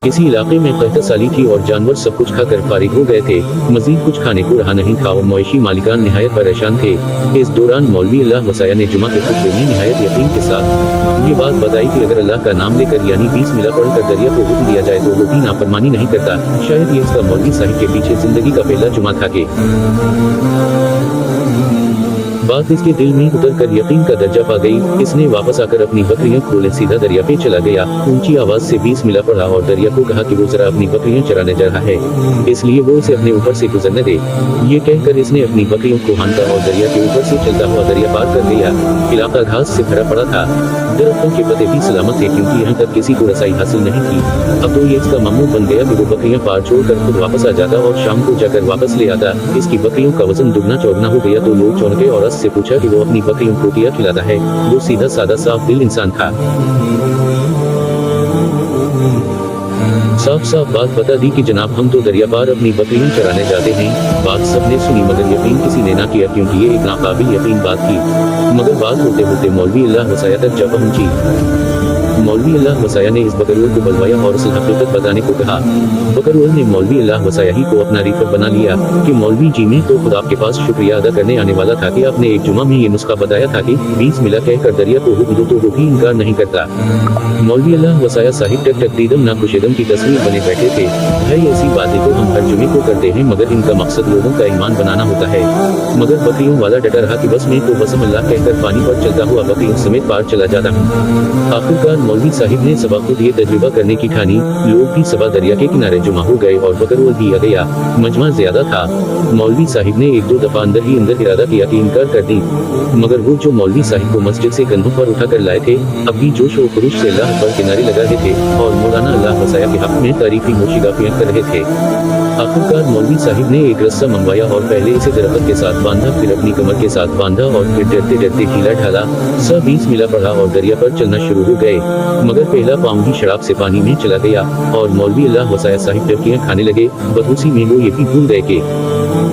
किसी इलाके में कहता साली थी और जानवर सब कुछ खाकर फारिग हो गए थे। मजीद कुछ खाने को रहा नहीं था और मवेशी मालिकान निहायत परेशान थे। इस दौरान मौलवी अल्लाह वसाया ने जुमा के खुतबे में निहायत यकीन के साथ ये बात बताई कि अगर अल्लाह का नाम लेकर यानी 20 मिला पढ़कर दरिया को हुक्म दिया जाए तो वो भी नाफरमानी नहीं करता। शायद ये इसका मौलवी साहिब के पीछे जिंदगी का पहला जुमा था कि बात इसके दिल में उतर कर यकीन का दर्जा पा गई। इसने वापस आकर अपनी बकरियां खोले सीधा दरिया पे चला गया। ऊंची आवाज से 20 मिला पड़ा और दरिया को कहा कि वो जरा अपनी बकरियां चराने जा रहा है, इसलिए वो उसे अपने ऊपर से गुजरने दे। ये कहकर इसने अपनी बकरियों को हांका और दरिया के ऊपर से चलता हुआ दरिया पार कर गया। इलाका घास से भरा पड़ा था, दरख्तों के पत्ते भी सलामत थे क्योंकि यहाँ तक किसी को रसाई हासिल नहीं थी। अब तो ये इसका मामूल बन गया कि वो बकरियां पार छोड़कर खुद वापस आ जाता और शाम को जाकर वापस ले आता। इसकी बकरियों का वजन दुगना चौगना हो गया तो लोग चौंके और से पूछा कि वो अपनी बकरियों को क्या खिलाता है। वो सीधा सादा साफ दिल इंसान था। साफ साफ बात बता दी कि जनाब हम तो दरिया पार अपनी बकरियां चराने जाते हैं। बात सबने सुनी मगर यकीन किसी ने ना किया क्योंकि ये एक नाकाबिल यकीन बात थी। मगर बात होते होते मौलवी अल्लाह वसाया तक जा पहुंची। मौलवी अल्लाह वसाया ने इस बकरवल को बुलवाया और असल हकीकत बताने को कहा। बकरवल ने मौलवी अल्लाह वसाया ही को अपना रिफर बना लिया कि मौलवी जी मैं तो खुद आपके पास शुक्रिया अदा करने आने वाला था कि आपने एक जुमा में ये नुस्खा बताया था कि 20 मिला कहकर दरिया को हुक्म दो तो वो भी इनकार नहीं करता। मौलवी अल्लाह वसाया साहिब टक टक दीदम ना खुशेदम की तस्वीर बने बैठे थे। भाई ऐसी बातें तो हम हर जुमे को करते हैं मगर इनका मकसद लोगों का ईमान बनाना होता है। मगर बकरियों वाला डटा रहा कि बस मैं तो बसम अल्लाह कहकर पानी पर चलता हुआ बकरियों समेत पार चला जाता हूँ। आखिरकार मौलवी साहिब ने सबा खुद ये तजुर्बा करने की ठानी। लोग भी सबा दरिया के किनारे जुमा हो गए और बकरवल भी आ गया। मजमा ज्यादा था। मौलवी साहिब ने एक दो दफा अंदर ही अंदर इरादा किया कि इनकार कर दी, मगर वो जो मौलवी साहिब को मस्जिद से कंधों पर उठा कर लाए थे अब भी जोश और खरूश से अल्लाह पर किनारे लगा रहे थे और मौलाना अल्लाह वसाया के हक में तारीफी मोशिगाफियां कर रहे थे। आखिरकार मौलवी साहिब ने एक रस्सा मंगवाया और पहले इसे दरख्त के साथ बांधा, फिर अपनी कमर के साथ बांधा और फिर डरते डरते ढीला ढाला। सब 20 मिला पड़ा और दरिया पर चलना शुरू हो गए। मगर पहला पाँव ही शराब से पानी में चला गया और मौलवी अल्लाह वसाया साहिब टपकियां खाने लगे। बदूसी में वो ये भी भूल गए कि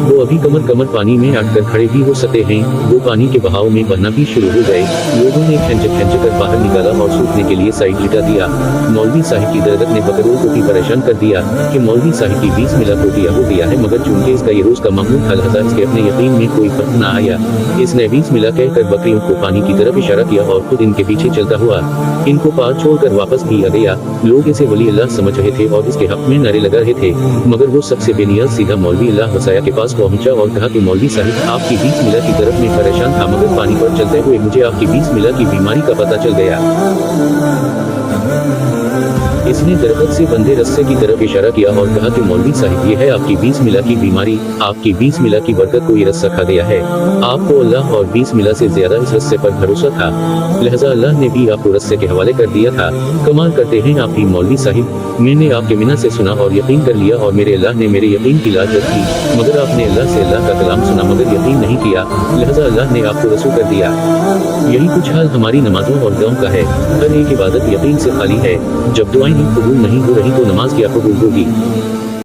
वो अभी कमर कमर पानी में अटकर खड़े भी हो सकते हैं। वो पानी के बहाव में बहना भी शुरू हो गए। लोगों ने खंच कर बाहर निकाला और सूखने के लिए साइड लिटा दिया। मौलवी साहिब की दरगत ने बकरों को भी परेशान कर दिया कि मौलवी साहिब की 20 मिला टोटिया हो गया है, मगर चूंकि इसका ये रोज का मामूल था लिहाजा इसके अपने यकीन में कोई फर्क न आया। इसने 20 मिला कहकर बकरियों को पानी की तरफ इशारा किया और खुद इनके पीछे चलता हुआ इनको पार छोड़कर वापस भी आ गया। लोग इसे वली अल्लाह समझ रहे थे और इसके हक में नारे लगा रहे थे, मगर वो सबसे बेनियाज सीधा मौलवी अल्लाह वसाया के पास पहुंचा और कहा कि मौलवी साहिब आपकी 20 मिला की तरफ में परेशान था, मगर पानी पर चलते हुए मुझे आपकी 20 मिला की बीमारी का पता चल गया। इसने दरख्त से बंधे रस्से की तरफ इशारा किया और कहा कि मौलवी साहिब ये है आपकी 20 मिला की बीमारी, आपकी 20 मिला की बरकत को ये रस्सा खा गया है। आपको अल्लाह और 20 मिला से ज्यादा इस रस्से पर भरोसा था, लिहाजा अल्लाह ने भी आपको रस्से के हवाले कर दिया था। कमाल करते हैं आप भी मौलवी साहिब, मैंने आपके मिना से सुना और यकीन कर लिया और मेरे अल्लाह ने मेरे यकीन की लाज रखी, मगर आपने अल्लाह से अल्लाह का कलाम सुना मगर यकीन नहीं किया, लिहाजा अल्लाह ने आपको रसूल कर दिया। यही कुछ हाल हमारी नमाजों और दुआओं का है। हर एक इबादत यकीन से खाली है। जब दुआएं कबूल नहीं हो रही तो नमाज क्या कबूल होगी।